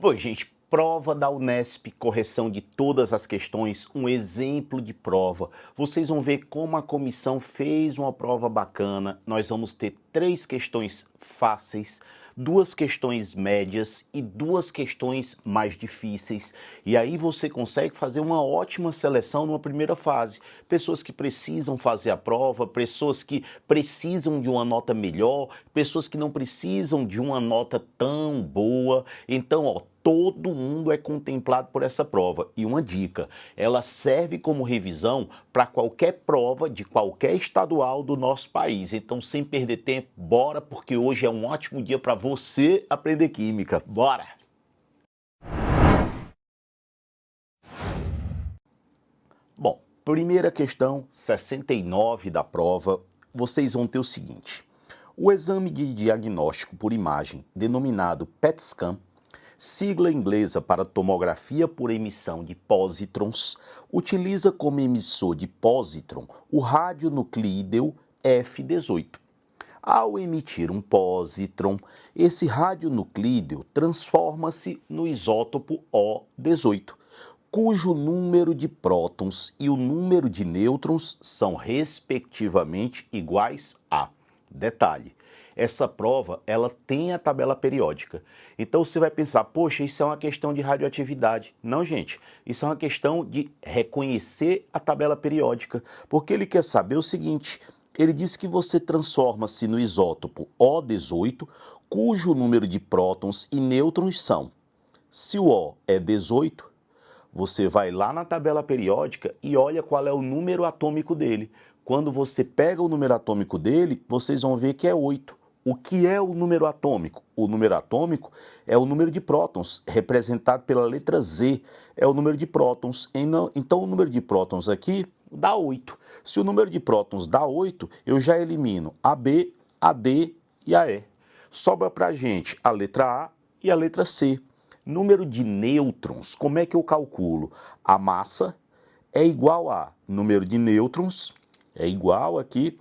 Bom, gente, prova da Unesp, correção de todas as questões, um exemplo de prova. Vocês vão ver como a comissão fez uma prova bacana. Nós vamos ter 3 questões fáceis, 2 questões médias e 2 questões mais difíceis. E aí você consegue fazer uma ótima seleção numa primeira fase. Pessoas que precisam fazer a prova, pessoas que precisam de uma nota melhor, pessoas que não precisam de uma nota tão boa. Então, ó, todo mundo é contemplado por essa prova. E uma dica, ela serve como revisão para qualquer prova de qualquer estadual do nosso país. Então, sem perder tempo, bora, porque hoje é um ótimo dia para você aprender química. Bora! Bom, primeira questão, 69 da prova, vocês vão ter o seguinte. O exame de diagnóstico por imagem, denominado PET scan, sigla inglesa para tomografia por emissão de pósitrons, utiliza como emissor de pósitron o radionuclídeo F18. Ao emitir um pósitron, esse radionuclídeo transforma-se no isótopo O18, cujo número de prótons e o número de nêutrons são respectivamente iguais a. Detalhe, essa prova ela tem a tabela periódica. Então você vai pensar, poxa, isso é uma questão de radioatividade. Não, gente, isso é uma questão de reconhecer a tabela periódica, porque ele quer saber o seguinte, ele diz que você transforma-se no isótopo O18, cujo número de prótons e nêutrons são. Se o O é 18, você vai lá na tabela periódica e olha qual é o número atômico dele. Quando você pega o número atômico dele, vocês vão ver que é 8. O que é o número atômico? O número atômico é o número de prótons, representado pela letra Z, é o número de prótons. Então, o número de prótons aqui dá 8. Se o número de prótons dá 8, eu já elimino a B, a D e a E. Sobra para a gente a letra A e a letra C. Número de nêutrons, como é que eu calculo? A massa é igual a número de nêutrons, é igual aqui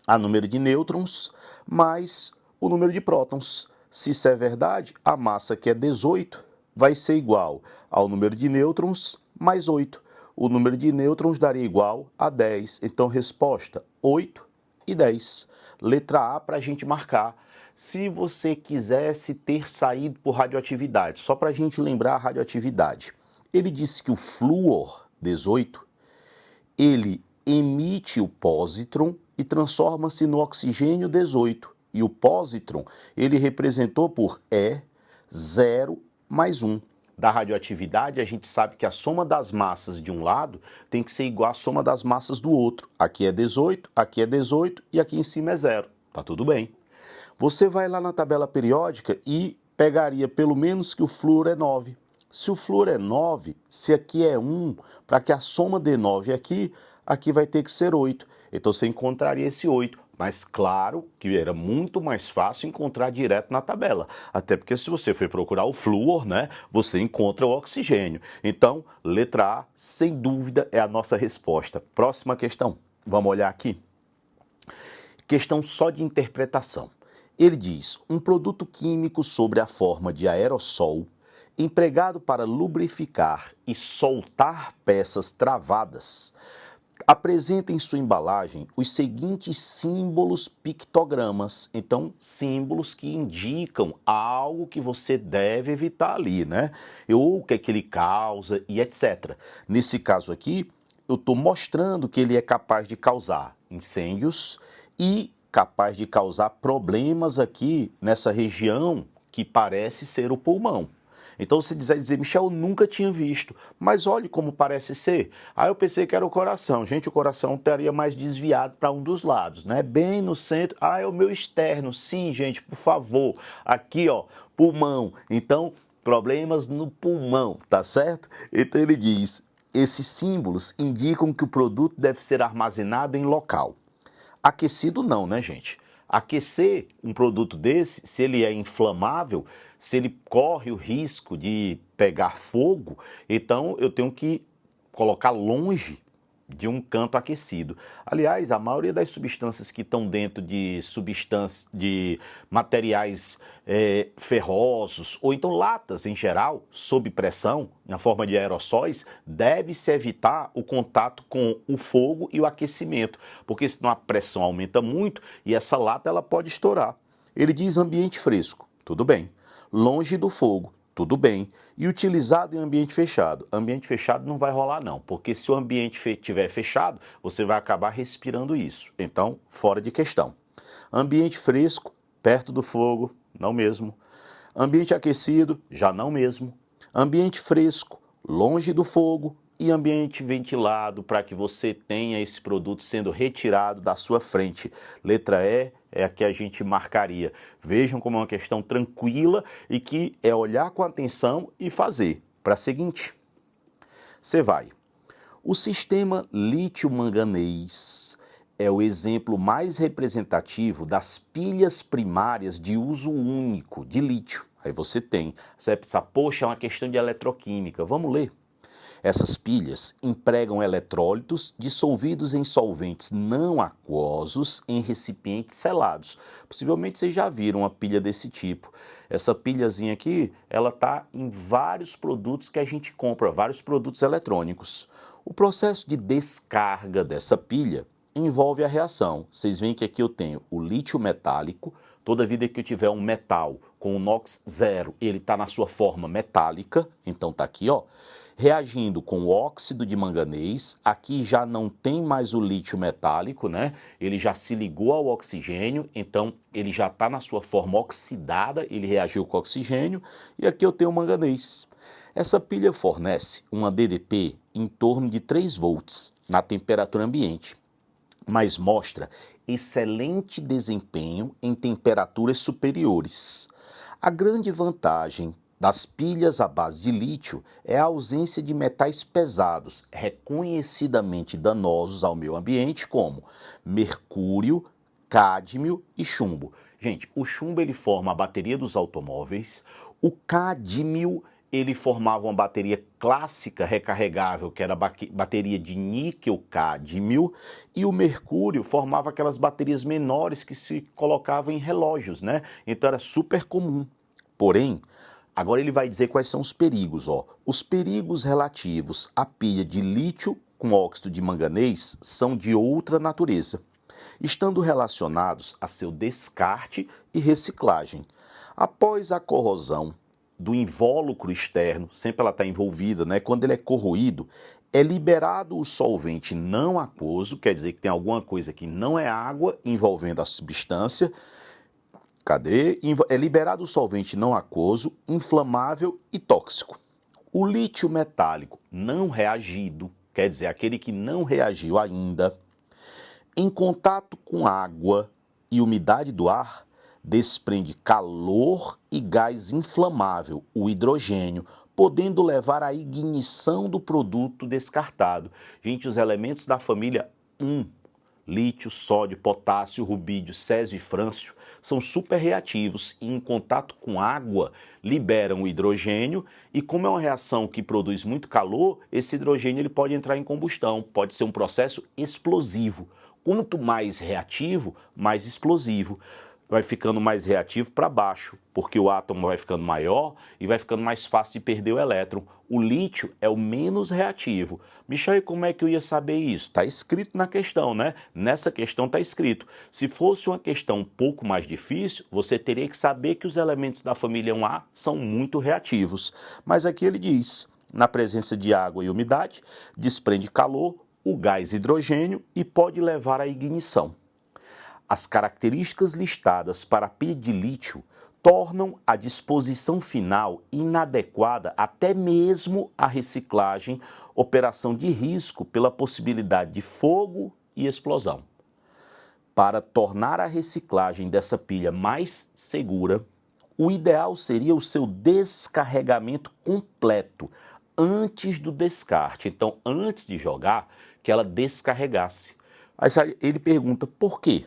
a número de nêutrons, mais o número de prótons. Se isso é verdade, a massa, que é 18, vai ser igual ao número de nêutrons mais 8. O número de nêutrons daria igual a 10. Então, resposta 8 e 10. Letra A para a gente marcar. Se você quisesse ter saído por radioatividade, só para a gente lembrar a radioatividade, ele disse que o flúor 18, ele emite o pósitron e transforma-se no oxigênio 18. E o pósitron, ele representou por E0 mais 1. Da radioatividade, a gente sabe que a soma das massas de um lado tem que ser igual à soma das massas do outro. Aqui é 18 e aqui em cima é 0. Tá tudo bem. Você vai lá na tabela periódica e pegaria pelo menos que o flúor é 9. Se o flúor é 9, se aqui é 1, para que a soma dê 9 aqui vai ter que ser 8. Então você encontraria esse 8. Mas claro que era muito mais fácil encontrar direto na tabela. Até porque se você for procurar o flúor, né, você encontra o oxigênio. Então, letra A, sem dúvida, é a nossa resposta. Próxima questão. Vamos olhar aqui. Questão só de interpretação. Ele diz, um produto químico sobre a forma de aerossol, empregado para lubrificar e soltar peças travadas, apresenta em sua embalagem os seguintes símbolos pictogramas. Então, símbolos que indicam algo que você deve evitar ali, né? Ou o que é que ele causa e etc. Nesse caso aqui, eu estou mostrando que ele é capaz de causar incêndios e capaz de causar problemas aqui nessa região que parece ser o pulmão. Então você dizer, Michel, eu nunca tinha visto, mas olhe como parece ser. Aí eu pensei que era o coração. Gente, o coração estaria mais desviado para um dos lados, né? Bem no centro. Ah, é o meu externo. Sim, gente, por favor. Aqui, ó, pulmão. Então, problemas no pulmão, tá certo? Então ele diz, esses símbolos indicam que o produto deve ser armazenado em local. Aquecido não, né, gente? Aquecer um produto desse, se ele é inflamável, se ele corre o risco de pegar fogo, então eu tenho que colocar longe de um canto aquecido. Aliás, a maioria das substâncias que estão dentro de materiais ferrosos ou então latas em geral, sob pressão, na forma de aerossóis, deve-se evitar o contato com o fogo e o aquecimento, porque senão a pressão aumenta muito e essa lata ela pode estourar. Ele diz ambiente fresco, tudo bem. Longe do fogo, tudo bem. E utilizado em ambiente fechado. Ambiente fechado não vai rolar não, porque se o ambiente estiver fechado, você vai acabar respirando isso. Então, fora de questão. Ambiente fresco, perto do fogo, não mesmo. Ambiente aquecido, já não mesmo. Ambiente fresco, longe do fogo. E ambiente ventilado para que você tenha esse produto sendo retirado da sua frente. Letra E é a que a gente marcaria. Vejam como é uma questão tranquila e que é olhar com atenção e fazer. Para a seguinte, você vai. O sistema lítio-manganês é o exemplo mais representativo das pilhas primárias de uso único de lítio. Aí você tem, você vai pensar, poxa, é uma questão de eletroquímica. Vamos ler. Essas pilhas empregam eletrólitos dissolvidos em solventes não aquosos em recipientes selados. Possivelmente vocês já viram uma pilha desse tipo. Essa pilhazinha aqui, ela está em vários produtos que a gente compra, vários produtos eletrônicos. O processo de descarga dessa pilha envolve a reação. Vocês veem que aqui eu tenho o lítio metálico. Toda vida que eu tiver um metal com o NOx zero, ele está na sua forma metálica, então está aqui, ó. Reagindo com o óxido de manganês, aqui já não tem mais o lítio metálico, né? Ele já se ligou ao oxigênio, então ele já está na sua forma oxidada, ele reagiu com o oxigênio, e aqui eu tenho o manganês. Essa pilha fornece uma DDP em torno de 3 volts na temperatura ambiente, mas mostra excelente desempenho em temperaturas superiores. A grande vantagem das pilhas à base de lítio é a ausência de metais pesados, reconhecidamente danosos ao meio ambiente, como mercúrio, cádmio e chumbo. Gente, o chumbo ele forma a bateria dos automóveis, o cádmio ele formava uma bateria clássica recarregável, que era a bateria de níquel-cádmio, e o mercúrio formava aquelas baterias menores que se colocavam em relógios, né? Então era super comum. Porém, agora ele vai dizer quais são os perigos, ó. Os perigos relativos à pilha de lítio com óxido de manganês são de outra natureza, estando relacionados a seu descarte e reciclagem. Após a corrosão do invólucro externo, sempre ela está envolvida, né? Quando ele é corroído, é liberado o solvente não aquoso, quer dizer que tem alguma coisa que não é água envolvendo a substância. Cadê? É liberado o solvente não aquoso, inflamável e tóxico. O lítio metálico não reagido, quer dizer, aquele que não reagiu ainda, em contato com água e umidade do ar, desprende calor e gás inflamável, o hidrogênio, podendo levar à ignição do produto descartado. Gente, os elementos da família 1, lítio, sódio, potássio, rubídio, césio e frâncio, são super reativos e em contato com água liberam o hidrogênio e como é uma reação que produz muito calor, esse hidrogênio ele pode entrar em combustão, pode ser um processo explosivo. Quanto mais reativo, mais explosivo. Vai ficando mais reativo para baixo, porque o átomo vai ficando maior e vai ficando mais fácil de perder o elétron. O lítio é o menos reativo. Michel, e como é que eu ia saber isso? Está escrito na questão, né? Nessa questão está escrito. Se fosse uma questão um pouco mais difícil, você teria que saber que os elementos da família 1A são muito reativos. Mas aqui ele diz, na presença de água e umidade, desprende calor, o gás hidrogênio e pode levar à ignição. As características listadas para a pilha de lítio tornam a disposição final inadequada até mesmo à reciclagem, operação de risco pela possibilidade de fogo e explosão. Para tornar a reciclagem dessa pilha mais segura, o ideal seria o seu descarregamento completo antes do descarte. Então, antes de jogar, que ela descarregasse. Aí ele pergunta, por quê?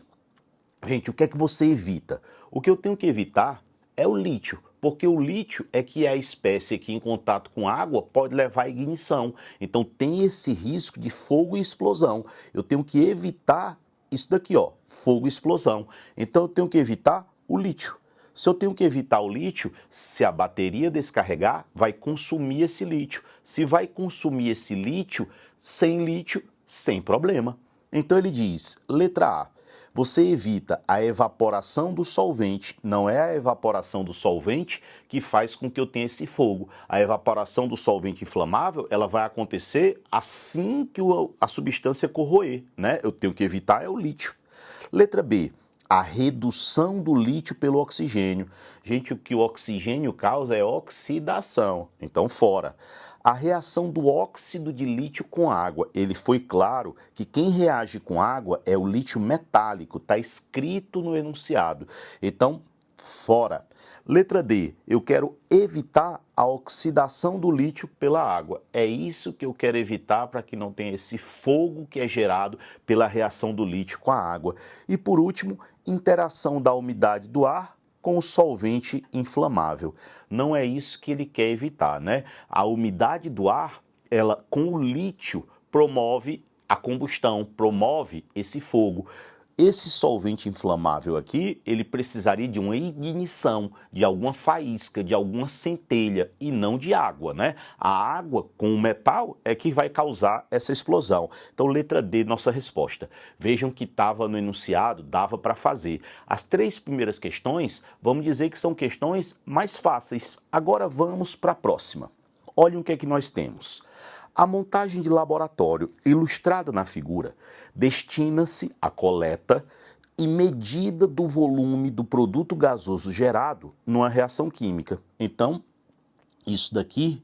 Gente, o que é que você evita? O que eu tenho que evitar é o lítio, Porque o lítio é que é a espécie que em contato com água pode levar à ignição. Então tem esse risco de fogo e explosão. Eu tenho que evitar isso daqui, ó, fogo e explosão. Então eu tenho que evitar o lítio. Se eu tenho que evitar o lítio, se a bateria descarregar, vai consumir esse lítio. Se vai consumir esse lítio, sem problema. Então ele diz, letra A, você evita a evaporação do solvente. Não é a evaporação do solvente que faz com que eu tenha esse fogo. A evaporação do solvente inflamável, ela vai acontecer assim que a substância corroer, né? Eu tenho que evitar é o lítio. Letra B, a redução do lítio pelo oxigênio. Gente, o que o oxigênio causa é oxidação, então fora. A reação do óxido de lítio com água. Ele foi claro que quem reage com água é o lítio metálico, está escrito no enunciado. Então, fora. Letra D, eu quero evitar a oxidação do lítio pela água. É isso que eu quero evitar para que não tenha esse fogo que é gerado pela reação do lítio com a água. E por último, interação da umidade do ar com o solvente inflamável. Não é isso que ele quer evitar, né? A umidade do ar, ela com o lítio promove a combustão, promove esse fogo. Esse solvente inflamável aqui, ele precisaria de uma ignição, de alguma faísca, de alguma centelha e não de água, né? A água com o metal é que vai causar essa explosão. Então, letra D, nossa resposta. Vejam que estava no enunciado, dava para fazer. As 3 primeiras questões, vamos dizer que são questões mais fáceis. Agora vamos para a próxima. Olhem o que é que nós temos. A montagem de laboratório ilustrada na figura destina-se à coleta e medida do volume do produto gasoso gerado numa reação química. Então, isso daqui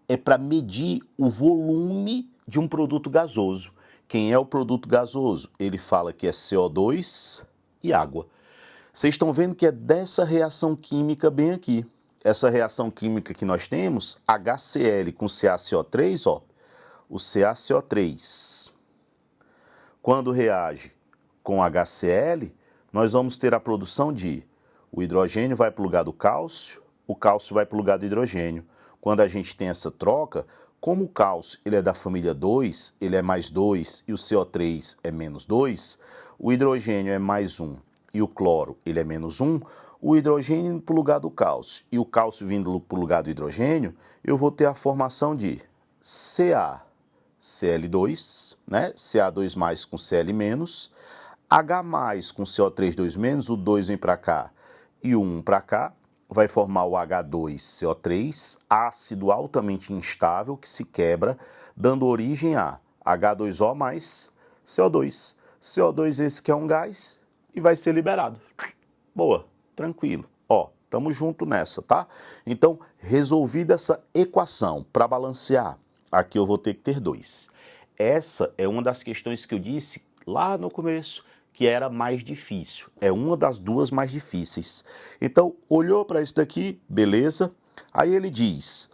é para medir o volume de um produto gasoso. Quem é o produto gasoso? Ele fala que é CO2 e água. Vocês estão vendo que é dessa reação química bem aqui. Essa reação química que nós temos, HCl com CaCO3, ó, o CaCO3, quando reage com HCl, nós vamos ter a produção de o hidrogênio vai para o lugar do cálcio, o cálcio vai para o lugar do hidrogênio. Quando a gente tem essa troca, como o cálcio ele é da família 2, ele é mais 2 e o CO3 é menos 2, o hidrogênio é mais 1 e o cloro ele é menos 1, o hidrogênio indo para o lugar do cálcio e o cálcio vindo para o lugar do hidrogênio, eu vou ter a formação de CaCl2, né? Ca2 com Cl menos, H com CO3 2 o 2 vem para cá e o 1 para cá, vai formar o H2CO3, ácido altamente instável que se quebra, dando origem a H2O mais CO2. CO2 esse que é um gás e vai ser liberado. Boa, tranquilo. Ó, tamo junto nessa, tá? Então, resolvida essa equação para balancear, aqui eu vou ter que ter 2. Essa é uma das questões que eu disse lá no começo, que era mais difícil. É uma das 2 mais difíceis. Então, olhou para isso daqui, beleza. Aí ele diz,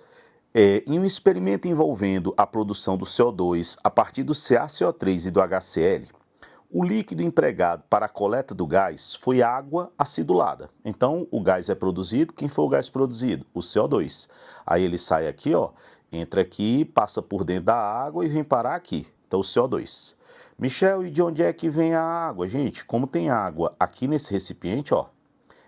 em um experimento envolvendo a produção do CO2 a partir do CaCO3 e do HCl, o líquido empregado para a coleta do gás foi água acidulada. Então, o gás é produzido, quem foi o gás produzido? O CO2. Aí ele sai aqui, ó, entra aqui, passa por dentro da água e vem parar aqui. Então, o CO2. Michel, e de onde é que vem a água? Gente, como tem água aqui nesse recipiente, ó,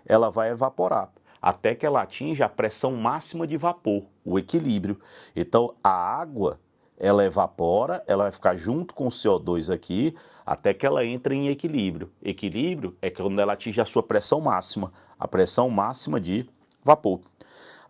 ela vai evaporar até que ela atinja a pressão máxima de vapor, o equilíbrio. Então, a água, ela evapora, ela vai ficar junto com o CO2 aqui, até que ela entre em equilíbrio. Equilíbrio é quando ela atinge a sua pressão máxima, a pressão máxima de vapor.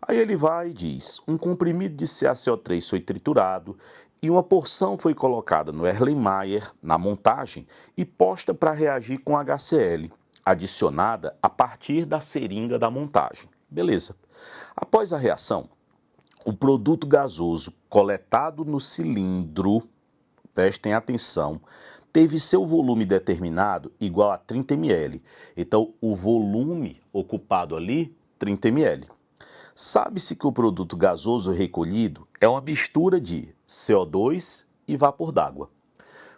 Aí ele vai e diz, um comprimido de CaCO3 foi triturado e uma porção foi colocada no Erlenmeyer, na montagem, e posta para reagir com HCl, adicionada a partir da seringa da montagem. Beleza. Após a reação, o produto gasoso coletado no cilindro, prestem atenção, teve seu volume determinado igual a 30 ml. Então, o volume ocupado ali, 30 ml. Sabe-se que o produto gasoso recolhido é uma mistura de CO2 e vapor d'água.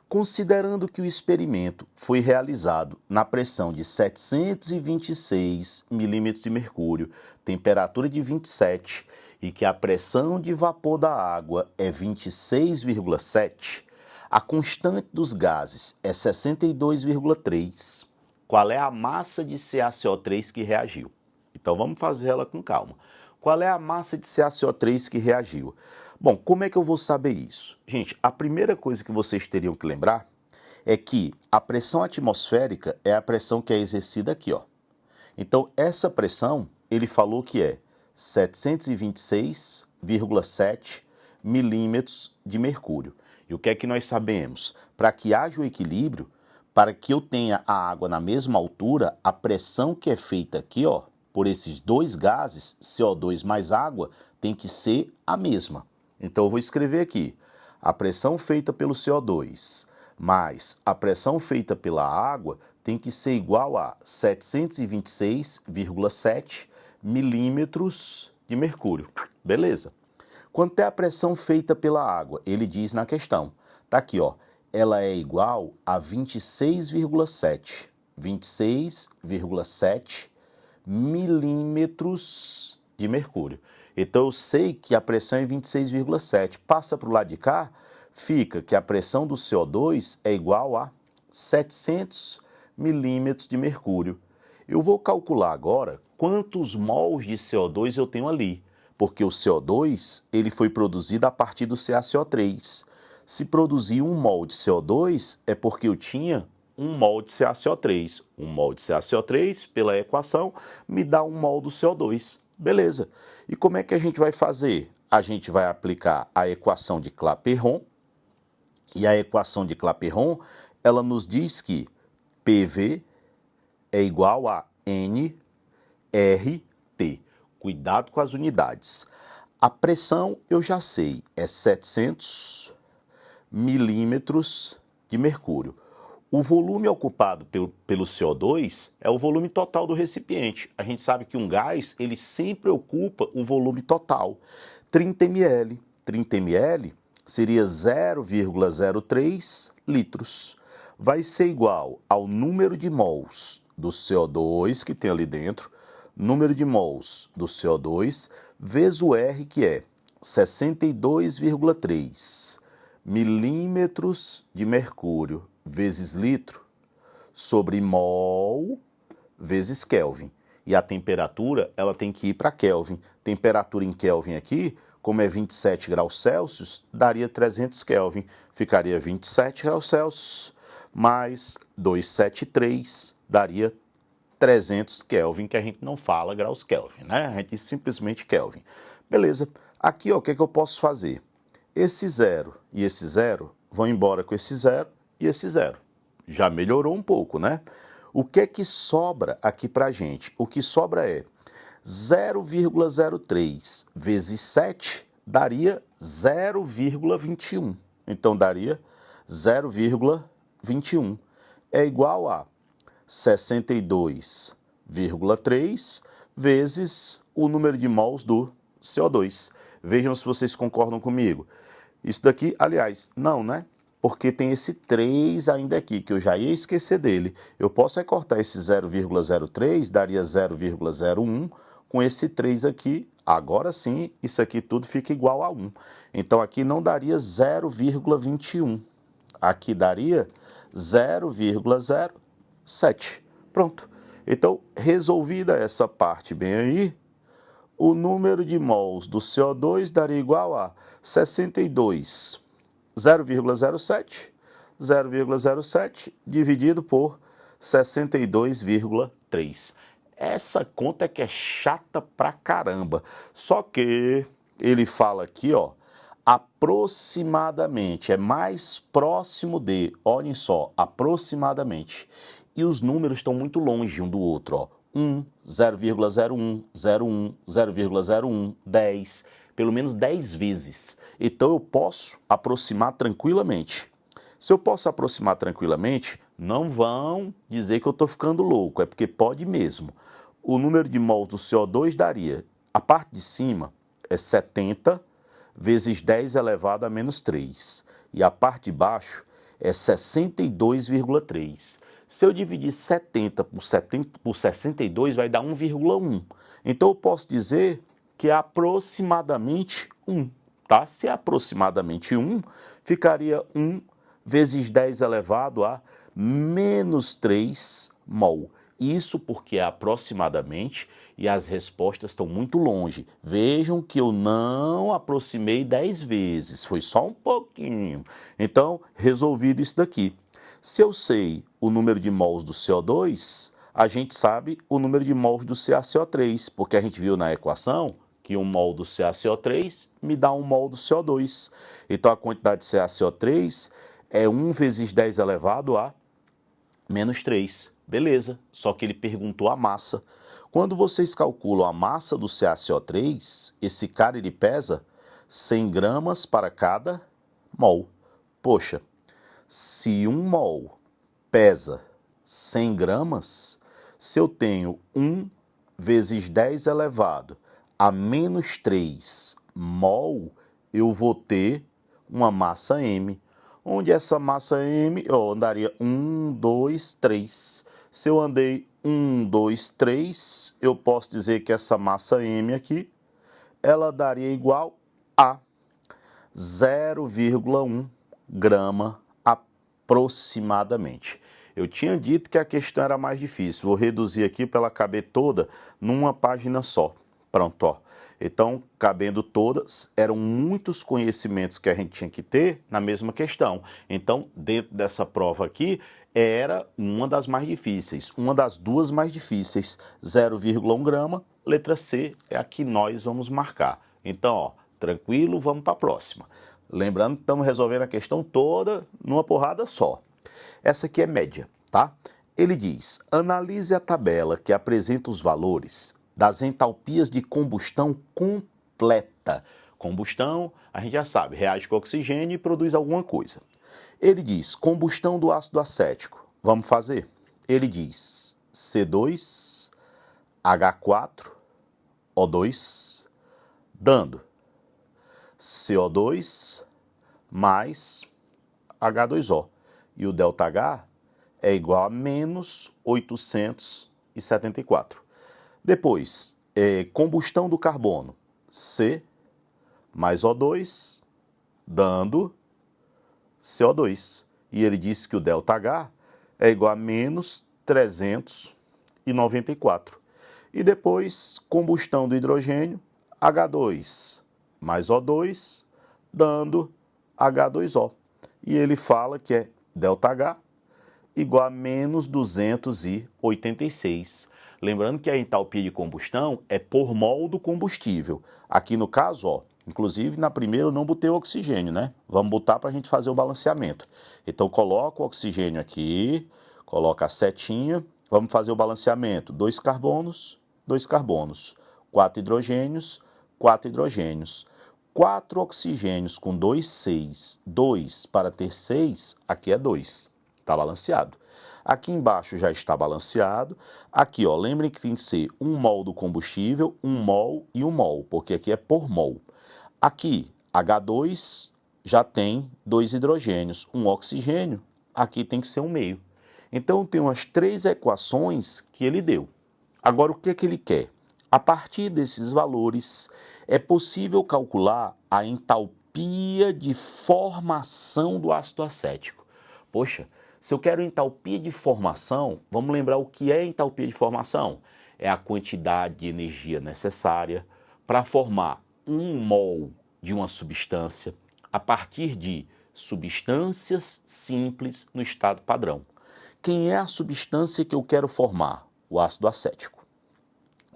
Considerando que o experimento foi realizado na pressão de 726 milímetros de mercúrio, temperatura de 27 e que a pressão de vapor da água é 26,7, a constante dos gases é 62,3, qual é a massa de CaCO3 que reagiu? Então vamos fazer ela com calma. Qual é a massa de CaCO3 que reagiu? Bom, como é que eu vou saber isso? Gente, a primeira coisa que vocês teriam que lembrar é que a pressão atmosférica é a pressão que é exercida aqui, ó. Então, essa pressão, ele falou que é 726,7 milímetros de mercúrio. E o que é que nós sabemos? Para que haja o equilíbrio, para que eu tenha a água na mesma altura, a pressão que é feita aqui, ó, por esses dois gases, CO2 mais água, tem que ser a mesma. Então, eu vou escrever aqui, a pressão feita pelo CO2 mais a pressão feita pela água tem que ser igual a 726,7 milímetros de mercúrio. Beleza. Quanto é a pressão feita pela água? Ele diz na questão. Tá aqui, ó. Ela é igual a 26,7 milímetros de mercúrio. Então, eu sei que a pressão é 26,7. Passa para o lado de cá, fica que a pressão do CO2 é igual a 700 milímetros de mercúrio. Eu vou calcular agora quantos mols de CO2 eu tenho ali, porque o CO2 ele foi produzido a partir do CaCO3. Se produzir 1 mol de CO2 é porque eu tinha 1 mol de CaCO3. 1 mol de CaCO3, pela equação, me dá 1 mol do CO2. Beleza. E como é que a gente vai fazer? A gente vai aplicar a equação de Clapeyron. E a equação de Clapeyron, ela nos diz que PV é igual a nRT. Cuidado com as unidades. A pressão, eu já sei, é 700 milímetros de mercúrio. O volume ocupado pelo CO2 é o volume total do recipiente. A gente sabe que um gás, ele sempre ocupa o volume total. 30 ml. 30 ml seria 0,03 litros. Vai ser igual ao número de mols do CO2 que tem ali dentro, número de mols do CO2, vezes o R, que é 62,3 milímetros de mercúrio vezes litro, sobre mol vezes Kelvin. E a temperatura, ela tem que ir para Kelvin. Temperatura em Kelvin aqui, como é 27 graus Celsius, daria 300 Kelvin. Ficaria 27 graus Celsius mais 273, daria 300 Kelvin, que a gente não fala graus Kelvin, né? A gente diz simplesmente Kelvin. Beleza. Aqui, ó, o que é que eu posso fazer? Esse zero e esse zero vão embora com esse zero e esse zero. Já melhorou um pouco, né? O que é que sobra aqui pra gente? O que sobra é 0,03 vezes 7 daria 0,21. Então, daria 0,21. É igual a 62,3 vezes o número de mols do CO2. Vejam se vocês concordam comigo. Isso daqui, aliás, não, né? Porque tem esse 3 ainda aqui, que eu já ia esquecer dele. Eu posso recortar esse 0,03, daria 0,01, com esse 3 aqui, agora sim, isso aqui tudo fica igual a 1. Então, aqui não daria 0,21. Aqui daria 0,07. Pronto. Então, resolvida essa parte bem aí, o número de mols do CO2 daria igual a 62, 0,07 dividido por 62,3. Essa conta é que é chata pra caramba. Só que ele fala aqui, ó, aproximadamente, é mais próximo de, olhem só, aproximadamente. E os números estão muito longe um do outro, ó. 1, 0,01, 01, 0,01, 10, pelo menos 10 vezes. Então eu posso aproximar tranquilamente. Se eu posso aproximar tranquilamente, não vão dizer que eu estou ficando louco, é porque pode mesmo. O número de mols do CO2 daria, a parte de cima é 70 vezes 10 elevado a menos 3. E a parte de baixo é 62,3. Se eu dividir 70 por 62, vai dar 1,1. Então eu posso dizer que é aproximadamente 1, tá? Se é aproximadamente 1, ficaria 1 vezes 10 elevado a menos 3 mol. Isso porque é aproximadamente e as respostas estão muito longe. Vejam que eu não aproximei 10 vezes, foi só um pouquinho. Então, resolvido isso daqui. Se eu sei o número de mols do CO2, a gente sabe o número de mols do CaCO3, porque a gente viu na equação que 1 mol do CaCO3 me dá 1 mol do CO2. Então, a quantidade de CaCO3 é 1 vezes 10 elevado a menos 3. Beleza, só que ele perguntou a massa. Quando vocês calculam a massa do CaCO3, esse cara ele pesa 100 gramas para cada mol. Poxa, se 1 mol pesa 100 gramas, se eu tenho 1 vezes 10 elevado a menos 3 mol, eu vou ter uma massa M. Onde essa massa M, eu andaria 1, 2, 3. Se eu andei 1, 2, 3, eu posso dizer que essa massa M aqui, ela daria igual a 0,1 grama aproximadamente. Eu tinha dito que a questão era mais difícil. Vou reduzir aqui para ela caber toda numa página só. Pronto, ó. Então, cabendo todas, eram muitos conhecimentos que a gente tinha que ter na mesma questão. Então, dentro dessa prova aqui, era uma das mais difíceis, uma das duas mais difíceis, 0,1 grama, letra C é a que nós vamos marcar. Então, ó, tranquilo, vamos para a próxima. Lembrando que estamos resolvendo a questão toda numa porrada só. Essa aqui é média, tá? Ele diz, analise a tabela que apresenta os valores das entalpias de combustão completa. Combustão, a gente já sabe, reage com oxigênio e produz alguma coisa. Ele diz, combustão do ácido acético. Vamos fazer? Ele diz, C2, H4, O2, dando CO2 mais H2O. E o ΔH é igual a menos 874. Depois, combustão do carbono, C mais O2, dando CO2. E ele disse que o ΔH é igual a menos 394. E depois, combustão do hidrogênio, H2 mais O2, dando H2O. E ele fala que é ΔH igual a menos 286. Lembrando que a entalpia de combustão é por mol do combustível. Aqui no caso, ó, inclusive na primeira eu não botei o oxigênio, né? Vamos botar para a gente fazer o balanceamento. Então coloca o oxigênio aqui, coloca a setinha, vamos fazer o balanceamento. 2 carbonos, 4 hidrogênios, 4 hidrogênios. 4 oxigênios com 2, 6. 2 para ter 6, aqui é 2. Está balanceado. Aqui embaixo já está balanceado. Aqui, ó, lembrem que tem que ser 1 mol do combustível, 1 mol e 1 mol, porque aqui é por mol. Aqui, H2 já tem 2 hidrogênios, 1 oxigênio, aqui tem que ser 1 meio. Então, tem umas 3 equações que ele deu. Agora, o que é que ele quer? A partir desses valores, é possível calcular a entalpia de formação do ácido acético. Poxa, se eu quero entalpia de formação, vamos lembrar o que é entalpia de formação? É a quantidade de energia necessária para formar 1 mol de uma substância a partir de substâncias simples no estado padrão. Quem é a substância que eu quero formar? O ácido acético.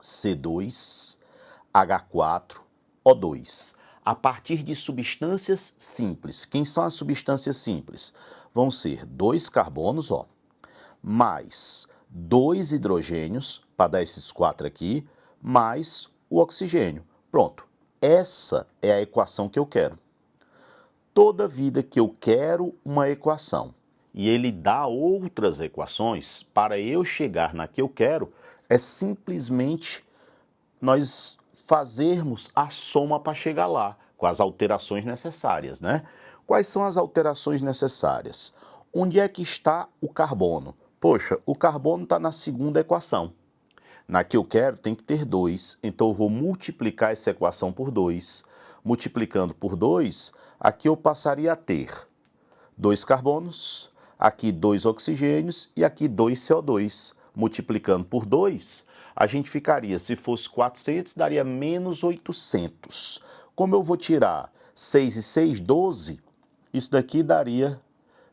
C2, H4, O2. A partir de substâncias simples. Quem são as substâncias simples? Vão ser 2 carbonos, ó, mais 2 hidrogênios, para dar esses 4 aqui, mais o oxigênio. Pronto. Essa é a equação que eu quero. Toda vida que eu quero uma equação e ele dá outras equações, para eu chegar na que eu quero, é simplesmente nós fazermos a soma para chegar lá, com as alterações necessárias, né? Quais são as alterações necessárias? Onde é que está o carbono? Poxa, o carbono está na segunda equação. Na que eu quero tem que ter 2, então eu vou multiplicar essa equação por 2. Multiplicando por 2, aqui eu passaria a ter 2 carbonos, aqui 2 oxigênios e aqui 2 CO2. Multiplicando por 2, a gente ficaria, se fosse 400, daria menos 800. Como eu vou tirar 6 e 6, 12, isso daqui daria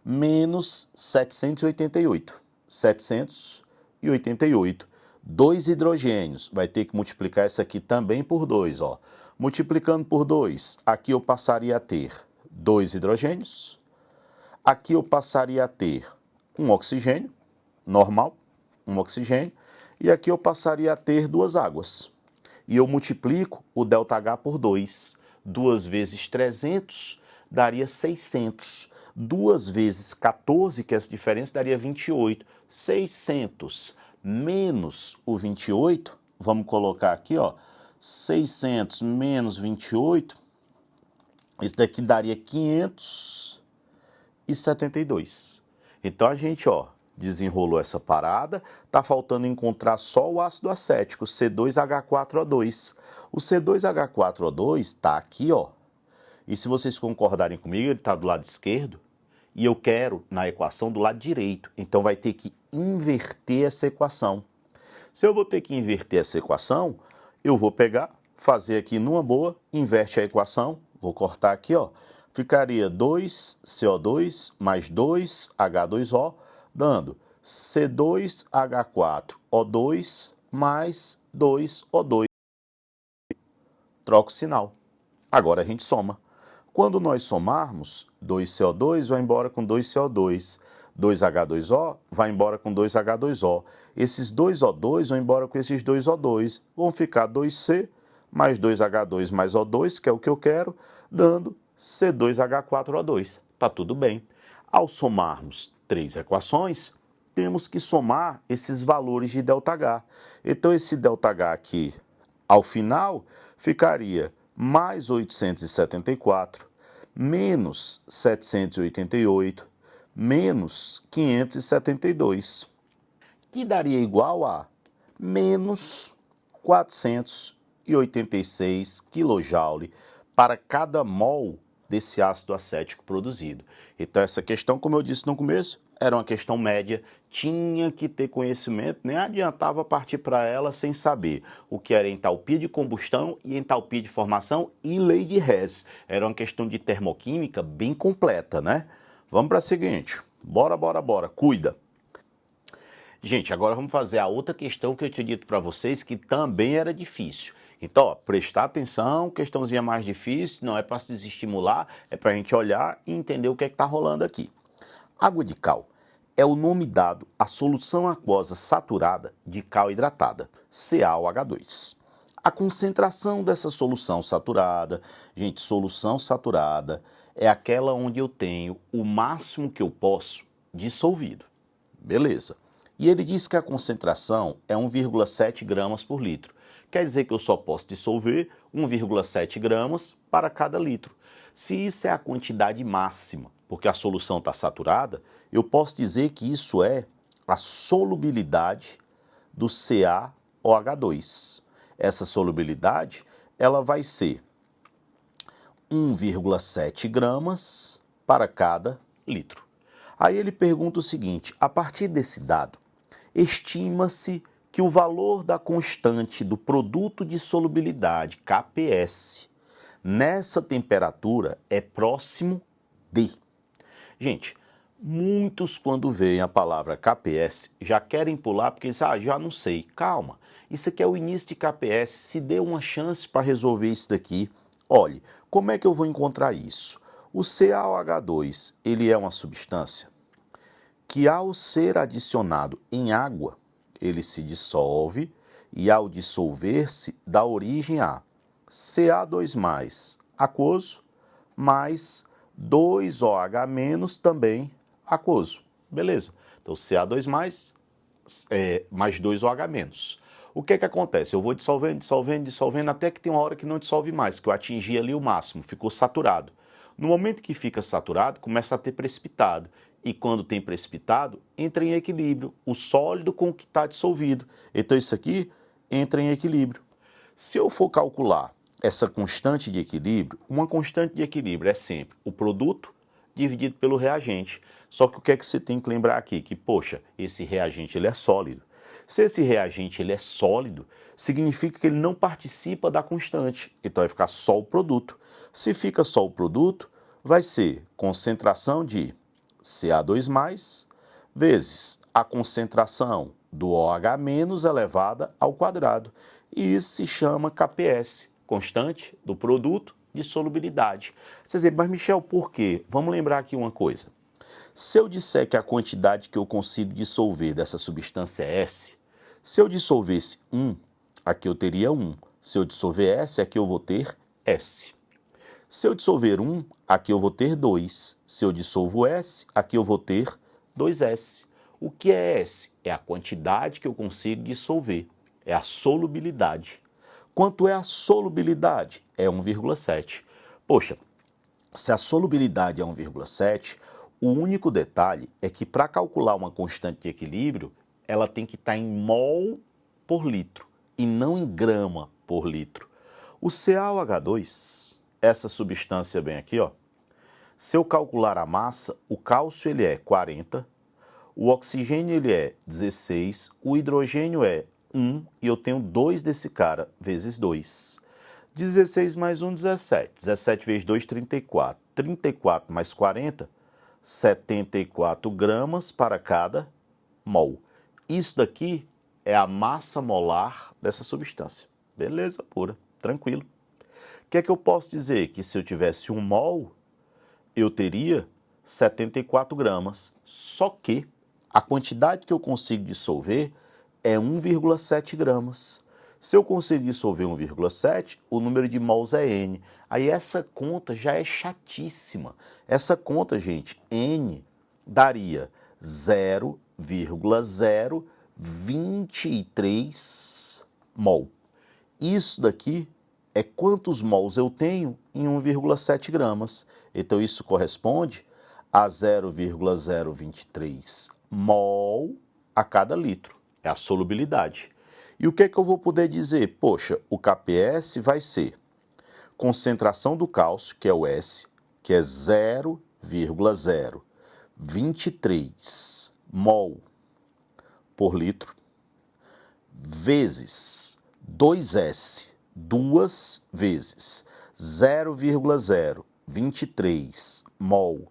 menos 788. 788. 2 hidrogênios, vai ter que multiplicar essa aqui também por 2, ó. Multiplicando por 2, aqui eu passaria a ter 2 hidrogênios. Aqui eu passaria a ter um oxigênio, normal, um oxigênio. E aqui eu passaria a ter 2 águas. E eu multiplico o ΔH por 2. 2 vezes 300 daria 600. 2 vezes 14, que é essa diferença, daria 28. 600 menos o 28, vamos colocar aqui, ó, 600 menos 28, isso daqui daria 572. Então a gente, ó, desenrolou essa parada, tá faltando encontrar só o ácido acético, C2H4O2. O C2H4O2 está aqui, ó, e se vocês concordarem comigo, ele está do lado esquerdo, e eu quero na equação do lado direito, então vai ter que inverter essa equação. Se eu vou ter que inverter essa equação, eu vou pegar, fazer aqui numa boa, inverte a equação, vou cortar aqui, ó, ficaria 2CO2 mais 2H2O, dando C2H4O2 mais 2O2. Troca o sinal. Agora a gente soma. Quando nós somarmos, 2CO2 vai embora com 2CO2. 2H2O vai embora com 2H2O. Esses 2O2 vão embora com esses 2O2. Vão ficar 2C mais 2H2 mais O2, que é o que eu quero, dando C2H4O2. Tá tudo bem. Ao somarmos 3 equações, temos que somar esses valores de ΔH. Então, esse ΔH aqui, ao final, ficaria mais 874, menos 788, menos 572, que daria igual a menos 486 kJ para cada mol desse ácido acético produzido. Então essa questão, como eu disse no começo, era uma questão média, tinha que ter conhecimento, nem adiantava partir para ela sem saber o que era entalpia de combustão e entalpia de formação e lei de Hess. Era uma questão de termoquímica bem completa, né? Vamos para a seguinte, bora, cuida. Gente, agora vamos fazer a outra questão que eu tinha dito para vocês que também era difícil. Então, ó, prestar atenção, questãozinha mais difícil, não é para se desestimular, é para a gente olhar e entender o que é que está rolando aqui. Água de cal é o nome dado à solução aquosa saturada de cal hidratada, CaOH2. A concentração dessa solução saturada, gente, solução saturada é aquela onde eu tenho o máximo que eu posso dissolvido. Beleza. E ele diz que a concentração é 1,7 gramas por litro. Quer dizer que eu só posso dissolver 1,7 gramas para cada litro. Se isso é a quantidade máxima, porque a solução está saturada, eu posso dizer que isso é a solubilidade do CaOH2. Essa solubilidade, ela vai ser 1,7 gramas para cada litro. Aí ele pergunta o seguinte, a partir desse dado, estima-se que o valor da constante do produto de solubilidade, KPS, nessa temperatura é próximo de. Gente, muitos quando veem a palavra KPS já querem pular porque dizem, já não sei. Calma, isso aqui é o início de KPS, se dê uma chance para resolver isso daqui. Olhe, como é que eu vou encontrar isso? O CaOH2, ele é uma substância que ao ser adicionado em água, ele se dissolve e ao dissolver-se dá origem a Ca2+, aquoso, mais 2OH- também aquoso. Beleza. Então, Ca2+, mais 2OH-. O que é que acontece? Eu vou dissolvendo até que tem uma hora que não dissolve mais, que eu atingi ali o máximo, ficou saturado. No momento que fica saturado, começa a ter precipitado. E quando tem precipitado, entra em equilíbrio o sólido com o que está dissolvido. Então isso aqui entra em equilíbrio. Se eu for calcular essa constante de equilíbrio, uma constante de equilíbrio é sempre o produto dividido pelo reagente. Só que o que é que você tem que lembrar aqui? Que, poxa, esse reagente ele é sólido. Se esse reagente ele é sólido, significa que ele não participa da constante. Então vai ficar só o produto. Se fica só o produto, vai ser concentração de Ca2+, vezes a concentração do OH- elevada ao quadrado. E isso se chama KPS, constante do produto de solubilidade. Você diz, mas Michel, por quê? Vamos lembrar aqui uma coisa. Se eu disser que a quantidade que eu consigo dissolver dessa substância é S, se eu dissolvesse 1, aqui eu teria 1. Se eu dissolver S, aqui eu vou ter S. Se eu dissolver 1, aqui eu vou ter 2. Se eu dissolvo S, aqui eu vou ter 2S. O que é S? É a quantidade que eu consigo dissolver. É a solubilidade. Quanto é a solubilidade? É 1,7. Poxa, se a solubilidade é 1,7, o único detalhe é que para calcular uma constante de equilíbrio, ela tem que estar em mol por litro e não em grama por litro. O CaOH2, essa substância bem aqui, ó, se eu calcular a massa, o cálcio ele é 40, o oxigênio ele é 16, o hidrogênio é 1 e eu tenho 2 desse cara, vezes 2. 16 mais 1, 17. 17 vezes 2, 34. 34 mais 40, 74 gramas para cada mol. Isso daqui é a massa molar dessa substância. Beleza, pura, tranquilo. O que é que eu posso dizer? Que se eu tivesse 1 mol, eu teria 74 gramas. Só que a quantidade que eu consigo dissolver é 1,7 gramas. Se eu consigo dissolver 1,7, o número de mols é N. Aí essa conta já é chatíssima. Essa conta, gente, N daria 0,023 mol. Isso daqui é quantos mols eu tenho em 1,7 gramas. Então isso corresponde a 0,023 mol a cada litro. É a solubilidade. E o que é que eu vou poder dizer? Poxa, o KPS vai ser concentração do cálcio, que é o S, que é 0,023 mol por litro, vezes 2S, 2 vezes 0,023 mol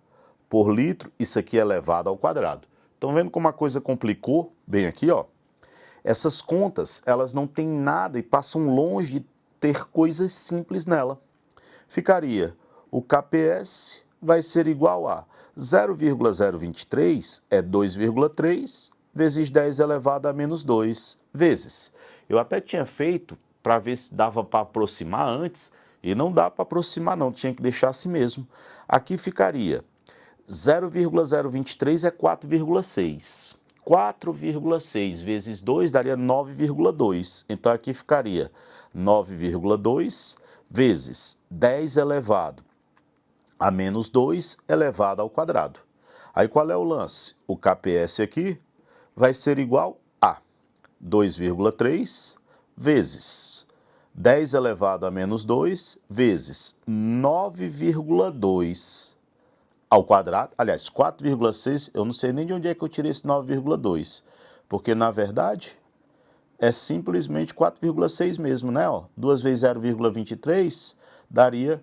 por litro, isso aqui é elevado ao quadrado. Estão vendo como a coisa complicou? Bem aqui, ó. Essas contas, elas não têm nada e passam longe de ter coisas simples nela. Ficaria, o KPS vai ser igual a 0,023 é 2,3 vezes 10 elevado a menos 2 vezes. Eu até tinha feito para ver se dava para aproximar antes, e não dá para aproximar não, tinha que deixar assim mesmo. Aqui ficaria 0,023 é 4,6. 4,6 vezes 2 daria 9,2. Então aqui ficaria 9,2 vezes 10 elevado a menos 2 elevado ao quadrado. Aí qual é o lance? O KPS aqui vai ser igual a 2,3 vezes 10 elevado a menos 2 vezes 9,2 ao quadrado. Aliás, 4,6, eu não sei nem de onde é que eu tirei esse 9,2, porque na verdade é simplesmente 4,6 mesmo, né? 2 vezes 0,23 daria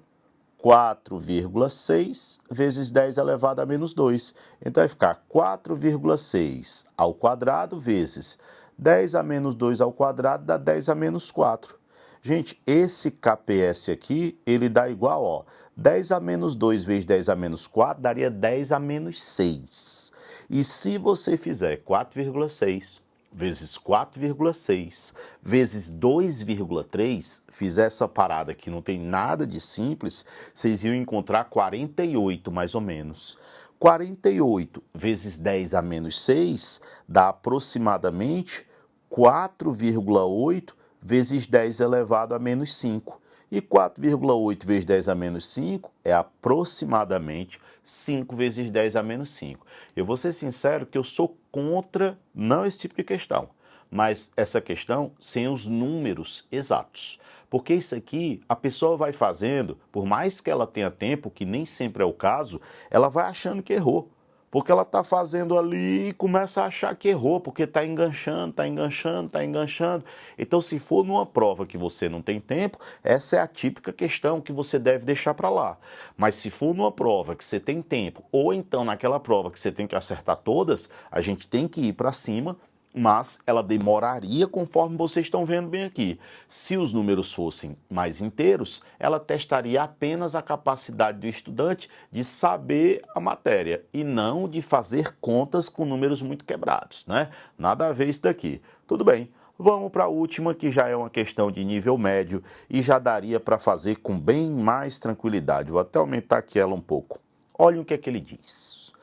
4,6 vezes 10 elevado a menos 2. Então vai ficar 4,6 ao quadrado vezes 10 a menos 2 ao quadrado dá 10 a menos 4. Gente, esse KPS aqui, ele dá igual, ó, 10 a menos 2 vezes 10 a menos 4 daria 10 a menos 6. E se você fizer 4,6 vezes 4,6 vezes 2,3, fizer essa parada que não tem nada de simples, vocês iam encontrar 48 mais ou menos. 48 vezes 10 a menos 6 dá aproximadamente 4,8 vezes 10 elevado a menos 5. E 4,8 vezes 10 a menos 5 é aproximadamente 5 vezes 10 a menos 5. Eu vou ser sincero que eu sou contra não esse tipo de questão. mas essa questão sem os números exatos. Porque isso aqui a pessoa vai fazendo, por mais que ela tenha tempo, que nem sempre é o caso, ela vai achando que errou. Porque ela está fazendo ali e começa a achar que errou, porque está enganchando, está enganchando, está enganchando. Então, se for numa prova que você não tem tempo, essa é a típica questão que você deve deixar para lá. Mas se for numa prova que você tem tempo, ou então naquela prova que você tem que acertar todas, a gente tem que ir para cima, mas ela demoraria conforme vocês estão vendo bem aqui. Se os números fossem mais inteiros, ela testaria apenas a capacidade do estudante de saber a matéria e não de fazer contas com números muito quebrados, né? Nada a ver isso daqui. Tudo bem, vamos para a última, que já é uma questão de nível médio e já daria para fazer com bem mais tranquilidade. Vou até aumentar aqui ela um pouco. Olhem o que é que ele diz.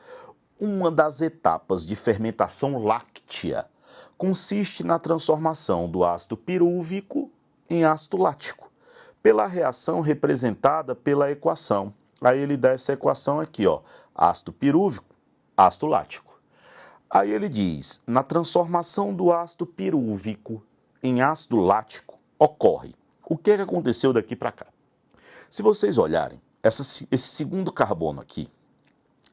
Uma das etapas de fermentação láctea consiste na transformação do ácido pirúvico em ácido lático, pela reação representada pela equação. Aí ele dá essa equação aqui, ó, ácido pirúvico, ácido lático. Aí ele diz, na transformação do ácido pirúvico em ácido lático, ocorre. O que aconteceu daqui para cá? Se vocês olharem, esse segundo carbono aqui,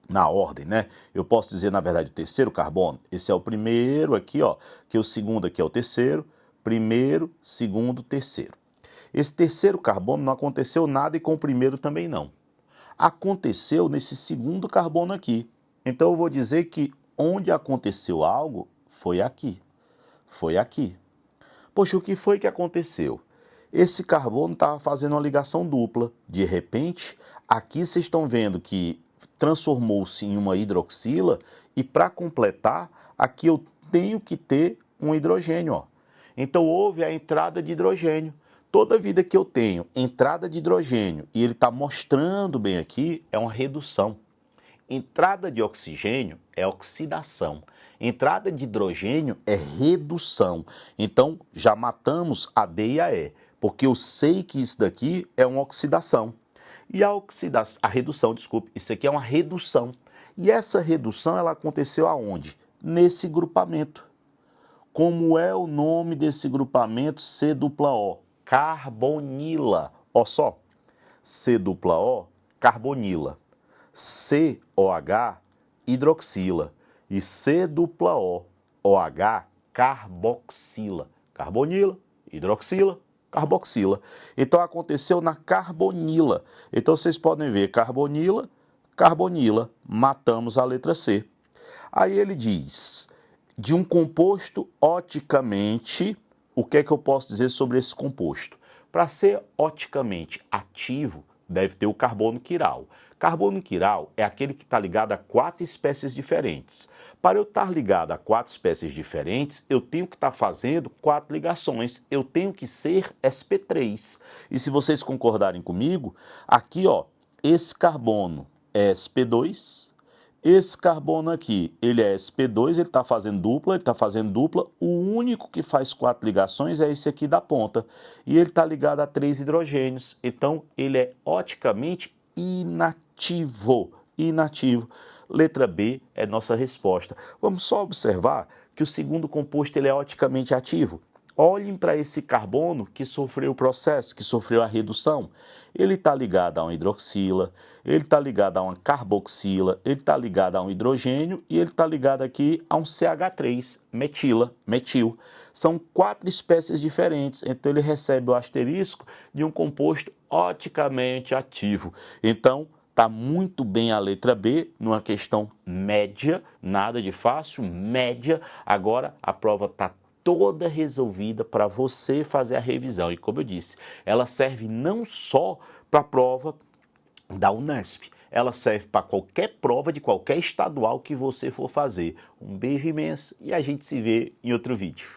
na ordem, né? Eu posso dizer, na verdade, o terceiro carbono. Esse é o primeiro aqui, ó, que o segundo aqui é o terceiro, primeiro, segundo, terceiro. Esse terceiro carbono não aconteceu nada e com o primeiro também não. Aconteceu nesse segundo carbono aqui. Então eu vou dizer que onde aconteceu algo foi aqui. Foi aqui. Poxa, o que foi que aconteceu? Esse carbono estava fazendo uma ligação dupla. De repente, aqui vocês estão vendo que transformou-se em uma hidroxila e para completar, aqui eu tenho que ter um hidrogênio. Ó. Então houve a entrada de hidrogênio. Toda vida que eu tenho entrada de hidrogênio e ele está mostrando bem aqui, é uma redução. Entrada de oxigênio é oxidação. Entrada de hidrogênio é redução. Então já matamos a D e a E, porque eu sei que isso daqui é uma oxidação. E a redução, desculpe, isso aqui é uma redução. E essa redução, ela aconteceu aonde? Nesse grupamento. Como é o nome desse grupamento C-O? Carbonila. Ó só, C-O, carbonila. COH, hidroxila. E C-O, OH, carboxila. Carbonila, hidroxila, carboxila. Então aconteceu na carbonila. Então vocês podem ver carbonila, carbonila, matamos a letra C. Aí ele diz, de um composto oticamente, o que é que eu posso dizer sobre esse composto? Para ser oticamente ativo, deve ter o carbono quiral. Carbono quiral é aquele que está ligado a 4 espécies diferentes. Para eu estar ligado a 4 espécies diferentes, eu tenho que estar fazendo 4 ligações. Eu tenho que ser sp3. E se vocês concordarem comigo, aqui, ó, esse carbono é sp2. Esse carbono aqui, ele é sp2, ele está fazendo dupla, O único que faz 4 ligações é esse aqui da ponta. E ele está ligado a 3 hidrogênios. Então, ele é oticamente inativo. Letra B é nossa resposta. Vamos só observar que o segundo composto ele é oticamente ativo. Olhem para esse carbono que sofreu o processo, que sofreu a redução. Ele está ligado a uma hidroxila, ele está ligado a uma carboxila, ele está ligado a um hidrogênio e ele está ligado aqui a um CH3, metil. São 4 espécies diferentes, então ele recebe o asterisco de um composto oticamente ativo. Então, está muito bem a letra B, numa questão média, nada de fácil, média. Agora a prova está toda resolvida para você fazer a revisão. E como eu disse, ela serve não só para a prova da Unesp, ela serve para qualquer prova de qualquer estadual que você for fazer. Um beijo imenso e a gente se vê em outro vídeo.